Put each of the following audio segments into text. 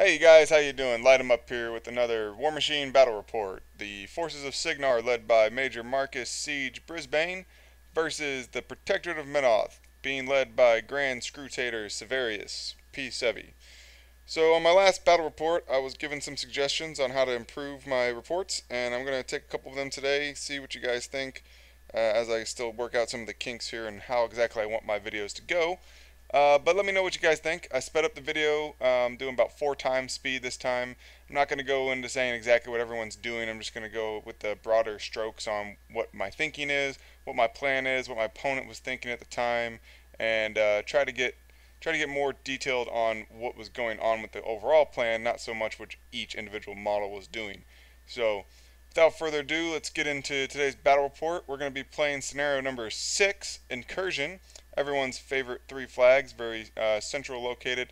Hey you guys, how you doing? Lightem'up here with another War Machine battle report. The forces of Cygnar, led by Major Markus, siege Brisbane, versus the Protectorate of Menoth, being led by Grand Scrutator Severius, P7. So on my last battle report, I was given some suggestions on how to improve my reports, and I'm going to take a couple of them today, see what you guys think, as I still work out some of the kinks here and how exactly I want my videos to go. But let me know what you guys think. I sped up the video, doing about 4 times speed this time. I'm not going to go into saying exactly what everyone's doing. I'm just going to go with the broader strokes on what my thinking is, what my plan is, what my opponent was thinking at the time, and try to get more detailed on what was going on with the overall plan, not so much what each individual model was doing. So, without further ado, let's get into today's battle report. We're going to be playing scenario number 6, Incursion. Everyone's favorite 3 flags, very central located.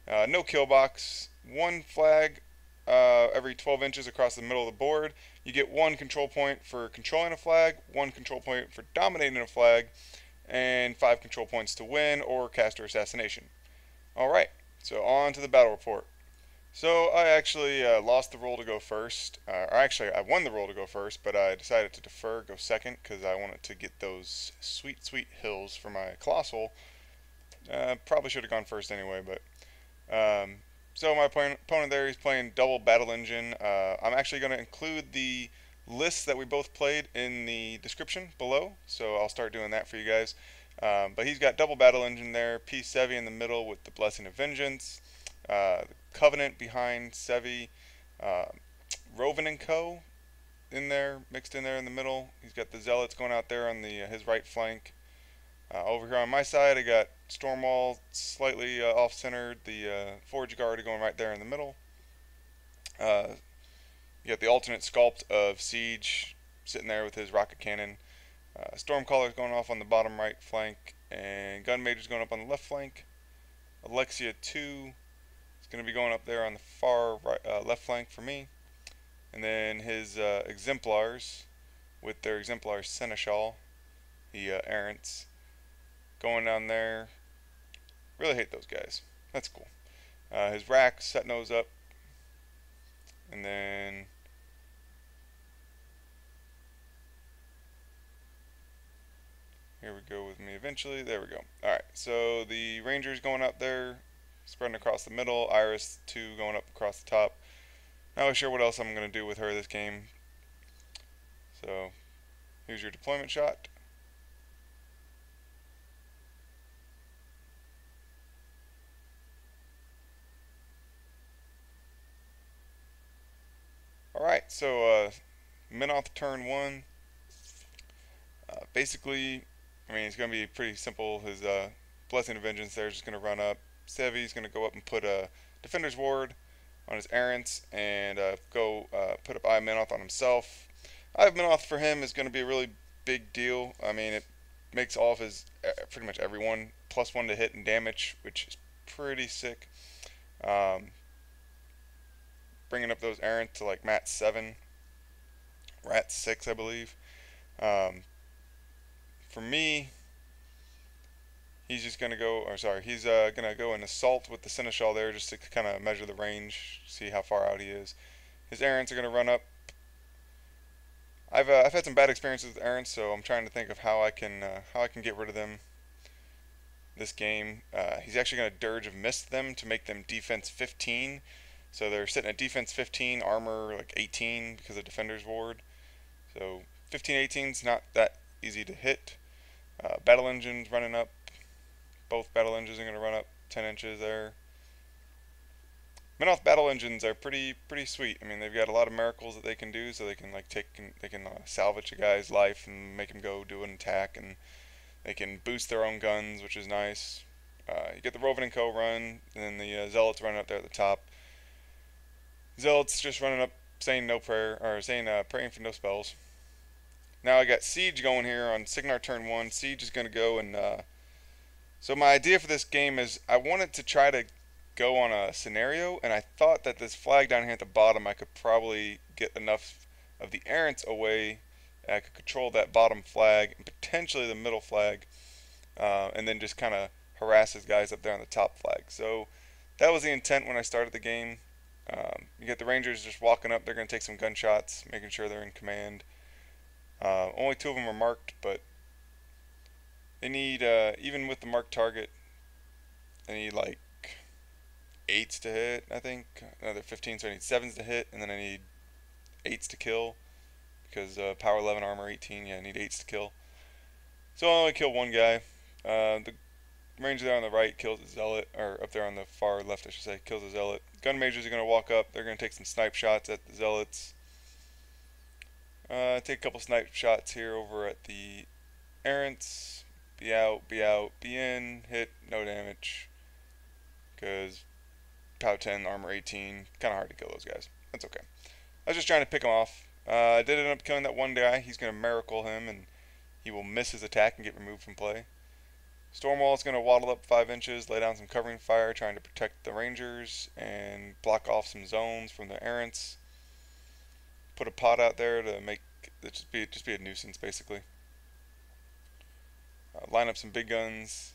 No kill box, 1 flag every 12 inches across the middle of the board. You get 1 control point for controlling a flag, 1 control point for dominating a flag, and 5 control points to win or caster assassination. Alright, so on to the battle report. So I actually lost the roll to go first. Or actually, I won the roll to go first, but I decided to defer, go second, because I wanted to get those sweet, sweet hills for my Colossal. Probably should have gone first anyway, but... so my opponent there, he's playing double battle engine. I'm actually going to include the lists that we both played in the description below, so I'll start doing that for you guys. But he's got double battle engine there, P7 in the middle with the Blessing of Vengeance, Covenant behind Sevi, Roven and Co. in there, mixed in there in the middle. He's got the Zealots going out there on his right flank. Over here on my side, I got Stormwall slightly off-centered, the Forgeguard going right there in the middle. You got the alternate sculpt of Siege sitting there with his rocket cannon. Stormcaller's going off on the bottom right flank, and Gun Mage's going up on the left flank. Alexia 2 is going to be going up there on the far right, left flank for me. And then his Exemplars, with their Exemplar Seneschal, the Errants, going down there. Really hate those guys. That's cool. His Wrack setting those up. And then here we go with me eventually. There we go. Alright, so the Ranger's going up there, spreading across the middle. Eiryss 2 going up across the top. Not really sure what else I'm going to do with her this game. So, here's your deployment shot. Alright, so Menoth turn 1. Basically, I mean, it's going to be pretty simple. His Blessing of Vengeance there is just going to run up. Sevi's going to go up and put a Defender's Ward on his Errants and go put up Eye of Menoth on himself. Eye of Menoth for him is going to be a really big deal. I mean, it makes all of his, pretty much everyone, +1 to hit and damage, which is pretty sick. Bringing up those Errants to like Mat 7, Rat 6, I believe. For me, he's just going to go, or sorry, he's going to go and assault with the Seneschal there just to kind of measure the range, see how far out he is. His Errants are going to run up. I've had some bad experiences with Errants, so I'm trying to think of how I can get rid of them this game. He's actually going to Dirge of Mist them to make them defense 15. So they're sitting at defense 15, armor like 18 because of Defender's Ward. So 15-18 is not that easy to hit. Battle Engine's running up. Both Battle Engines are going to run up 10 inches there. Menoth Battle Engines are pretty sweet. I mean, they've got a lot of miracles that they can do, so they can like salvage a guy's life and make him go do an attack, and they can boost their own guns, which is nice. You get the Roven and Co. run, and then the Zealots running up there at the top. Zealots just running up, saying no prayer, or saying praying for no spells. Now I got Siege going here on Cygnar turn 1. Siege is going to go and so my idea for this game is I wanted to try to go on a scenario, and I thought that this flag down here at the bottom I could probably get enough of the Errants away, and I could control that bottom flag and potentially the middle flag, and then just kind of harass his guys up there on the top flag. So that was the intent when I started the game. You get the Rangers just walking up. They're going to take some gunshots, making sure they're in command. Only 2 of them are marked, but they need, even with the marked target, they need like 8s to hit, I think. Another 15, so I need 7s to hit, and then I need 8s to kill. Because power 11, armor 18, yeah, I need 8s to kill. So I'll only kill 1 guy. The Ranger there on the right kills a zealot, or up there on the far left, I should say, kills a zealot. Gun mages are going to walk up. They're going to take some snipe shots at the zealots. Take a couple snipe shots here over at the Errants. Be out, be in, hit, no damage. Because power 10, armor 18, kind of hard to kill those guys. That's okay. I was just trying to pick them off. I did end up killing that 1 guy. He's going to miracle him, and he will miss his attack and get removed from play. Stormwall is going to waddle up 5 inches, lay down some covering fire, trying to protect the Rangers and block off some zones from the Errants. Put a pot out there to make it just be a nuisance, basically. Line up some big guns.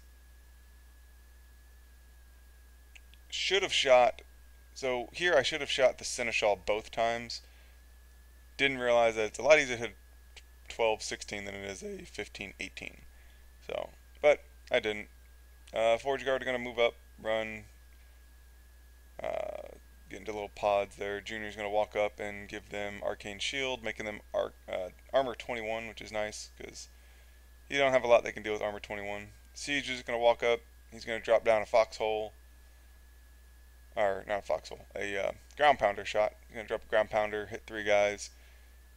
Should have shot. So here I should have shot the Seneschal both times. Didn't realize that it's a lot easier to hit 12-16 than it is a 15-18. So, but I didn't. Forgeguard are going to move up, run, get into little pods there. Junior's going to walk up and give them Arcane Shield, making them Armor 21, which is nice, because you don't have a lot they can deal with Armor 21. Siege is going to walk up. He's going to drop down a Foxhole. Or, not a Foxhole, a Ground Pounder shot. He's going to drop a Ground Pounder, hit 3 guys.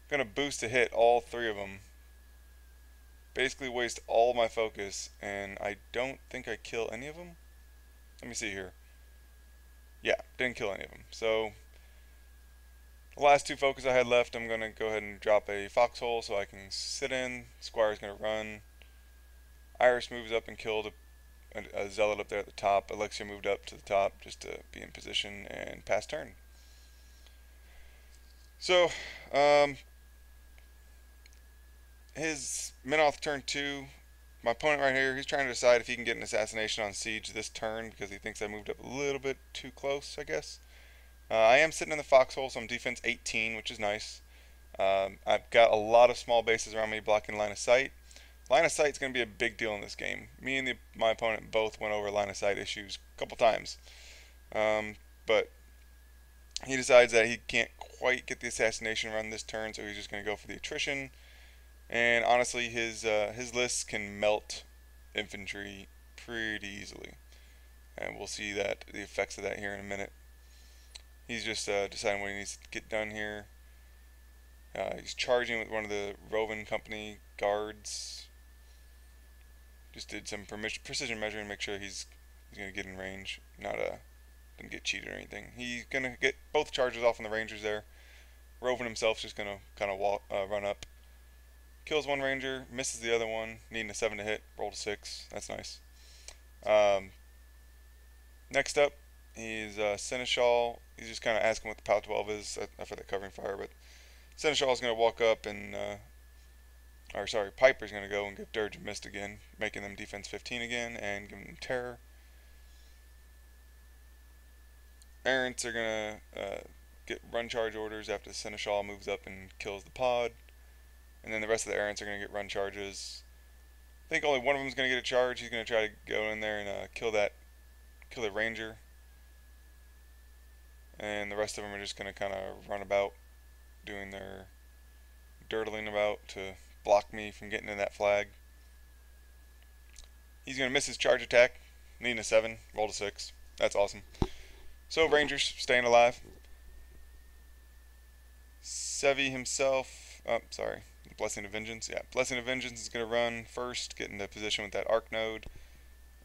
Going to boost to hit all 3 of them. Basically waste all my focus, and I don't think I kill any of them. Let me see here. Yeah, didn't kill any of them. So, the last 2 focus I had left, I'm going to go ahead and drop a Foxhole so I can sit in. Squire's going to run. Eiryss moves up and killed a zealot up there at the top. Alexia moved up to the top just to be in position and pass turn. So, his Menoth turn 2. My opponent right here, he's trying to decide if he can get an assassination on Siege this turn because he thinks I moved up a little bit too close, I guess. I am sitting in the Foxhole, so I'm defense 18, which is nice. I've got a lot of small bases around me blocking line of sight. Line of sight is going to be a big deal in this game. Me and my opponent both went over line of sight issues a couple times. But he decides that he can't quite get the assassination run this turn, so he's just going to go for the attrition. And honestly, his lists can melt infantry pretty easily. And we'll see the effects of that here in a minute. He's just deciding what he needs to get done here. He's charging with one of the Rovin Company guards. Just did some precision measuring to make sure he's going to get in range. Didn't get cheated or anything. He's going to get both charges off on the Rangers there. Rovin himself's just going to kind of run up. Kills 1 Ranger, misses the other one, needing a 7 to hit, rolled a 6. That's nice. Next up, he's Seneschal. He's just kind of asking what the POW 12 is for the covering fire, but Seneschal's going to walk up and, Piper's going to go and give Dirge a mist again, making them defense 15 again and giving them terror. Errants are going to get run charge orders after the Seneschal moves up and kills the pod. And then the rest of the Errants are going to get run charges. I think only one of them is going to get a charge. He's going to try to go in there and kill the Ranger. And the rest of them are just going to kind of run about, doing their dirtling about to block me from getting in that flag. He's going to miss his charge attack, needing a 7, rolled a 6. That's awesome. So Rangers staying alive. Sevi himself, Blessing of Vengeance. Yeah, Blessing of Vengeance is going to run first, get into position with that Arc Node.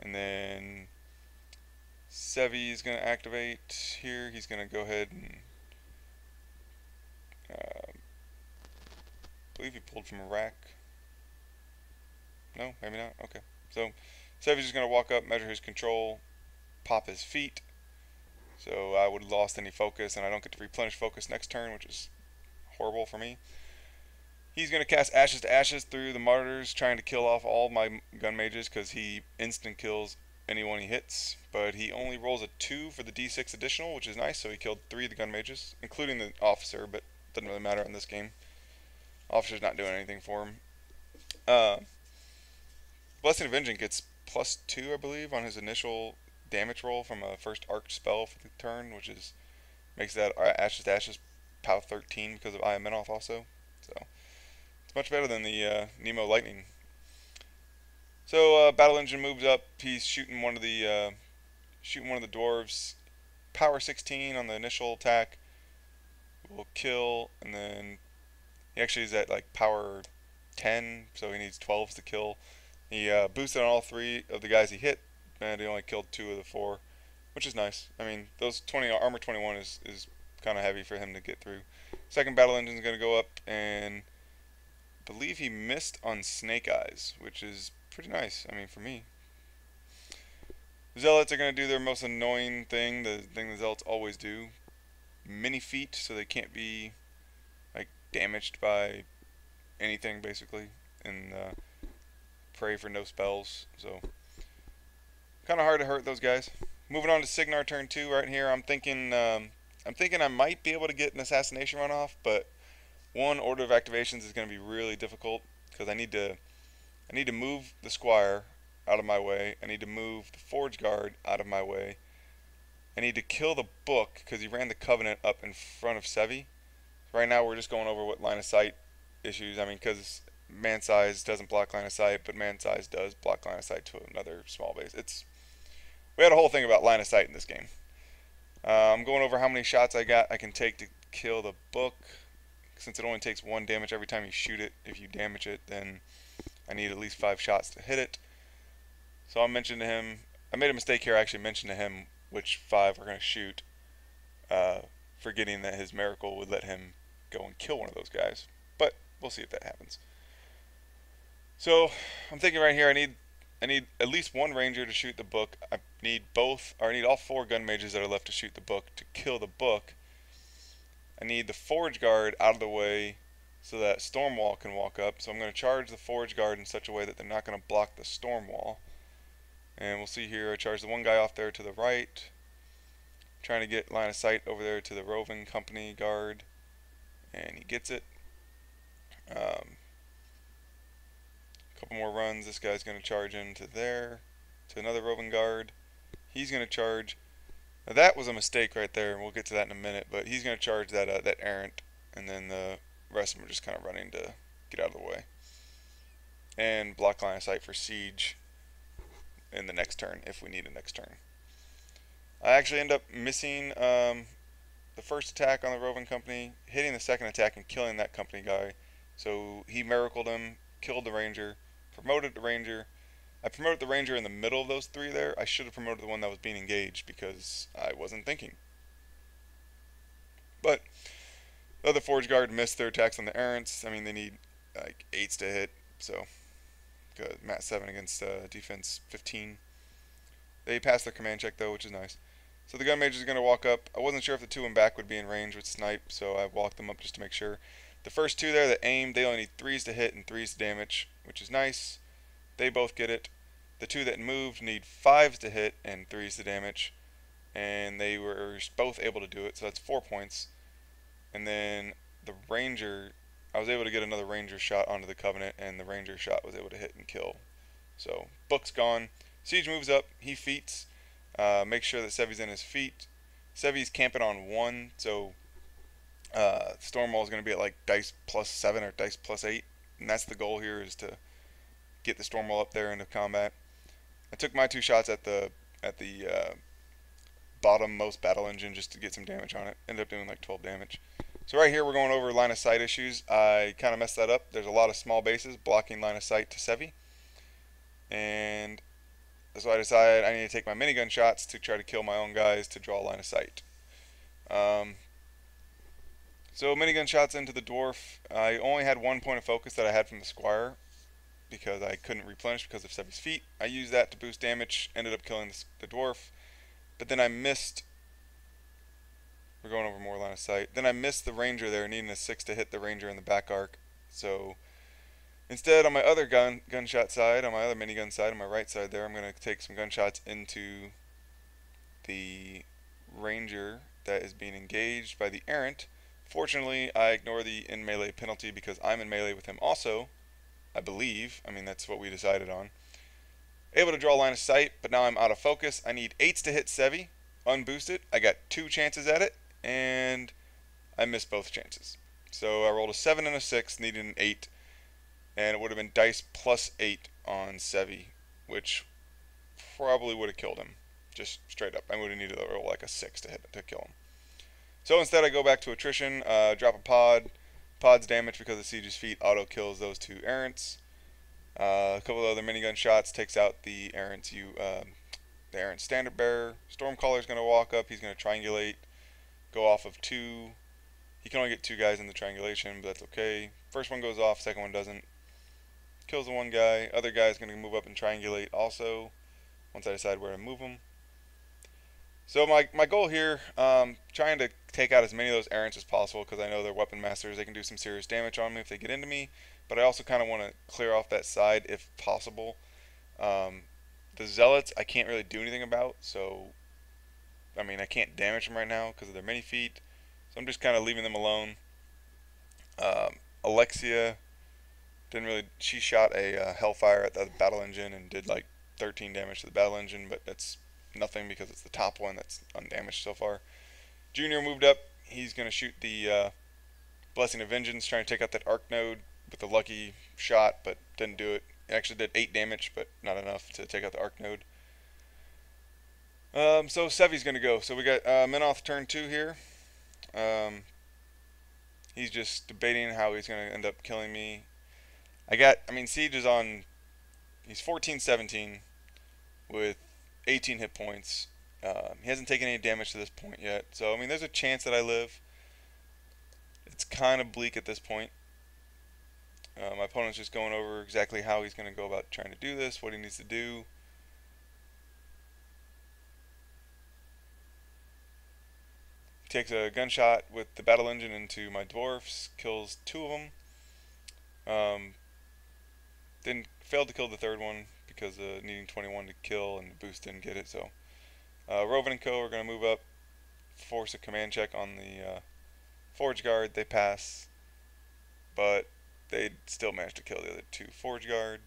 And then Sevi is going to activate here. He's going to go ahead and I believe he pulled from a Wrack. No, maybe not. Okay. So Sevi's just going to walk up, measure his control, pop his feet. So I would have lost any focus, and I don't get to replenish focus next turn, which is horrible for me. He's going to cast Ashes to Ashes through the Martyrs, trying to kill off all my gun mages because he instant kills anyone he hits, but he only rolls a 2 for the D6 additional, which is nice, so he killed 3 of the gun mages, including the officer, but doesn't really matter in this game. Officer's not doing anything for him. Blessing of Vengeance gets +2, I believe, on his initial damage roll from a first arced spell for the turn, which is makes that Ashes to Ashes POW 13 because of Eye of Menoth also. So it's much better than the Nemo Lightning. So Battle Engine moves up. He's shooting one of the dwarves. Power 16 on the initial attack will kill, and then he actually is at like power 10, so he needs 12s to kill. He boosted on all 3 of the guys he hit, and he only killed 2 of the 4, which is nice. I mean, those armor 21 is kind of heavy for him to get through. Second Battle Engine is going to go up, and I believe he missed on Snake Eyes, which is pretty nice. I mean, for me. Zealots are going to do their most annoying thing, the thing the Zealots always do. Mini feet, so they can't be like damaged by anything basically, and pray for no spells. So kind of hard to hurt those guys. Moving on to Cygnar turn 2 right here. I'm thinking I might be able to get an assassination run off, but one order of activations is going to be really difficult because I need to move the Squire out of my way. I need to move the Forgeguard out of my way. I need to kill the book because he ran the Covenant up in front of Sevi. Right now we're just going over what line of sight issues. I mean, because man size doesn't block line of sight, but man size does block line of sight to another small base. We had a whole thing about line of sight in this game. I'm going over how many shots I can take to kill the book. Since it only takes 1 damage every time you shoot it, if you damage it, then I need at least 5 shots to hit it. So I mentioned to him, I made a mistake here. I actually mentioned to him which 5 we're going to shoot, forgetting that his miracle would let him go and kill one of those guys. But we'll see if that happens. So I'm thinking right here, I need at least 1 ranger to shoot the book. I need all 4 gun mages that are left to shoot the book to kill the book. I need the Forgeguard out of the way so that Stormwall can walk up. So I'm going to charge the Forgeguard in such a way that they're not going to block the Stormwall. And we'll see here, I charge the one guy off there to the right. Trying to get line of sight over there to the roving company guard. And he gets it. Couple more runs. This guy's going to charge into there to another roving guard. He's going to charge. Now that was a mistake right there, and we'll get to that in a minute. But he's going to charge that Errant, and then the rest of them are just kind of running to get out of the way and block line of sight for siege in the next turn if we need a next turn. I actually end up missing the first attack on the roving company, hitting the second attack and killing that company guy. So he miracled him, killed the ranger, promoted the ranger. I promoted the ranger in the middle of those 3 there. I should have promoted the one that was being engaged because I wasn't thinking. But the other Forgeguard missed their attacks on the Errants. I mean, they need like 8s to hit, so good. Mat 7 against defense 15. They passed their command check though, which is nice. So the gun mage is going to walk up. I wasn't sure if the 2 in back would be in range with snipe, so I walked them up just to make sure. The first 2 there that aimed, they only need 3s to hit and 3s to damage, which is nice. They both get it. The 2 that moved need 5s to hit and 3s to damage, and they were both able to do it, so that's 4 points. And then the ranger, I was able to get another ranger shot onto the Covenant, and the ranger shot was able to hit and kill. So book's gone. Siege moves up. He feats. Make sure that Sevi's in his feet. Sevi's camping on 1, so Stormwall is going to be at like dice +7 or dice +8, and that's the goal here, is to get the Stormwall up there into combat. I took my 2 shots at the bottom-most battle engine just to get some damage on it. Ended up doing like 12 damage. So right here we're going over line of sight issues. I kind of messed that up. There's a lot of small bases blocking line of sight to Sevi, and so I decided I need to take my minigun shots to try to kill my own guys to draw line of sight. So minigun shots into the dwarf. I only had 1 point of focus that I had from the Squire because I couldn't replenish because of Sevi's feet. I used that to boost damage, ended up killing the dwarf, but then I missed. We're going over more line of sight. Then I missed the ranger there, needing a 6 to hit the ranger in the back arc. So Instead, on my other gunshot side, on my other minigun side, on my right side there, I'm going to take some gunshots into the ranger that is being engaged by the Errant. Fortunately, I ignore the in melee penalty because I'm in melee with him also, I believe. I mean, that's what we decided on. Able to draw line of sight, but now I'm out of focus. I need 8s to hit Sevi, unboosted. I got 2 chances at it, and I missed both chances. So I rolled a 7 and a 6, needed an 8, and it would have been dice plus 8 on Sevi, which probably would have killed him. Just straight up. I would have needed to roll like a 6 to kill him. So instead I go back to attrition, drop a pod. Pod's damage because of Siege's feat auto kills those 2 Errants. A couple of other minigun shots takes out the Errant's the Errant Standard Bearer. Stormcaller's going to walk up. He's going to triangulate, go off of 2. He can only get 2 guys in the triangulation, but that's okay. First one goes off, second one doesn't. Kills the 1 guy. Other guy's going to move up and triangulate also, once I decide where to move him. So my goal here, trying to take out as many of those Errants as possible, because I know they're weapon masters. They can do some serious damage on me if they get into me, but I also kind of want to clear off that side if possible. The Zealots I can't really do anything about, so I mean I can't damage them right now because of their mini feat, so I'm just kind of leaving them alone. Alexia didn't really, she shot a Hellfire at the battle engine and did like 13 damage to the battle engine, but that's nothing because it's the top one that's undamaged so far. Junior moved up. He's going to shoot the Blessing of Vengeance, trying to take out that Arc Node with a lucky shot, but didn't do it. It actually did 8 damage, but not enough to take out the Arc Node. So Sevi's going to go. So we got Menoth turn 2 here. He's just debating how he's going to end up killing me. I mean, Siege is on, he's 14-17 with 18 hit points. He hasn't taken any damage to this point yet. So, I mean, there's a chance that I live. It's kind of bleak at this point. My opponent's just going over exactly how he's going to go about trying to do this, what he needs to do. He takes a gunshot with the battle engine into my dwarfs, kills 2 of them. Then failed to kill the 3rd one because needing 21 to kill and the boost didn't get it. So Rovan and Co are going to move up, force a command check on the Forgeguard. They pass, but they still managed to kill the other 2 Forgeguard.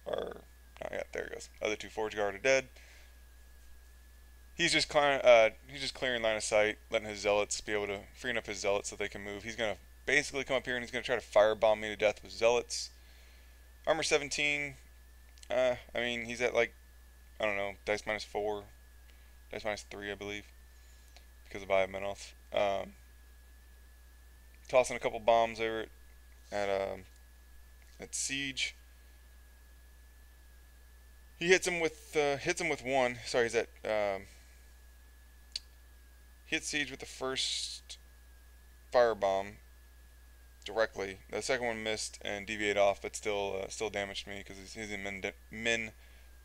Or, oh yeah, there he goes. Other 2 Forgeguard are dead. He's just clearing line of sight, letting his Zealots be able to, freeing up his Zealots so they can move. He's going to basically come up here and he's going to try to firebomb me to death with Zealots. Armor 17, I mean, he's at like, I don't know, dice minus 4, dice minus 3, I believe, because of Eye of Menoth. Tossing a couple bombs over at Siege. He hits him with 1. Sorry, he's at hit Siege with the first firebomb directly. The second one missed and deviated off, but still damaged me because he's in min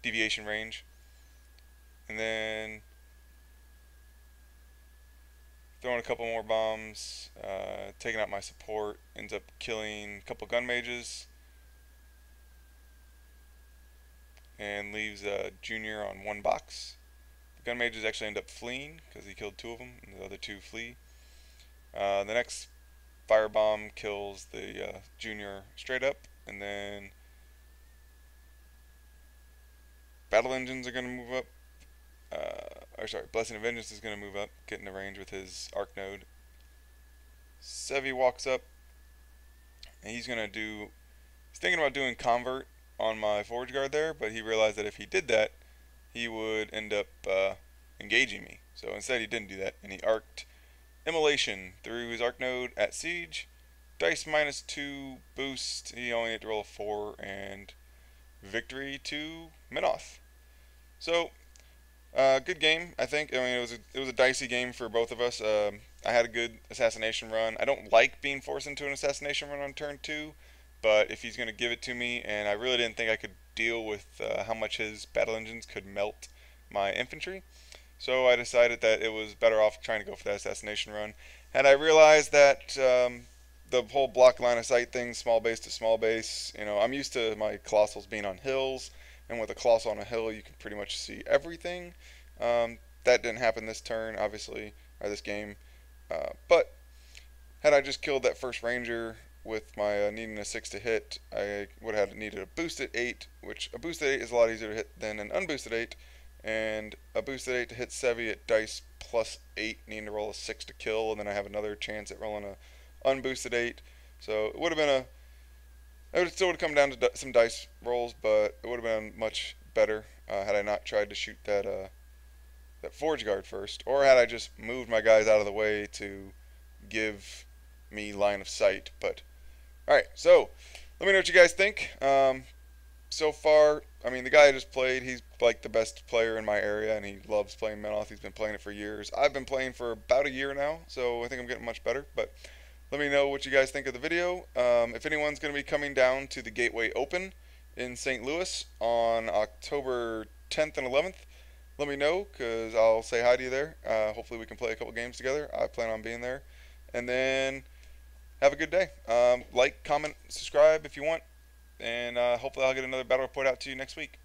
deviation range. And then throwing a couple more bombs, taking out my support, ends up killing a couple gun mages, and leaves Junior on 1 box. The gun mages actually end up fleeing because he killed 2 of them, and the other 2 flee. The next firebomb kills the Junior straight up, and then battle engines are going to move up. Blessing of Vengeance is going to move up, get into range with his Arc Node. Sevi walks up, and he's thinking about doing Convert on my Forgeguard there, but he realized that if he did that, he would end up engaging me. So instead he didn't do that, and he arced Immolation through his Arc Node at Siege. Dice minus 2 boost, he only had to roll a 4, and victory to Menoth. So, good game, I think. I mean, it was a dicey game for both of us. I had a good assassination run. I don't like being forced into an assassination run on turn 2, but if he's going to give it to me, and I really didn't think I could deal with how much his battle engines could melt my infantry, so I decided that it was better off trying to go for that assassination run. Had I realized that the whole block line of sight thing, small base to small base. You know, I'm used to my colossals being on hills, and with a colossal on a hill, you can pretty much see everything. That didn't happen this turn, obviously, or this game. But had I just killed that first ranger with my needing a 6 to hit, I would have needed a boosted 8, which a boosted 8 is a lot easier to hit than an unboosted 8. And a boosted 8 to hit Sevi at dice plus 8, needing to roll a 6 to kill, and then I have another chance at rolling a unboosted 8. So it would have been it still would have come down to some dice rolls, but it would have been much better had I not tried to shoot that Forgeguard first, or had I just moved my guys out of the way to give me line of sight. But alright, so let me know what you guys think. So far, I mean, the guy I just played, he's like the best player in my area, and he loves playing Menoth. He's been playing it for years. I've been playing for about a year now, so I think I'm getting much better. But let me know what you guys think of the video. If anyone's going to be coming down to the Gateway Open in St. Louis on October 10th and 11th, let me know, because I'll say hi to you there. Hopefully we can play a couple games together. I plan on being there. And then have a good day. Like, comment, subscribe if you want. And hopefully I'll get another battle report out to you next week.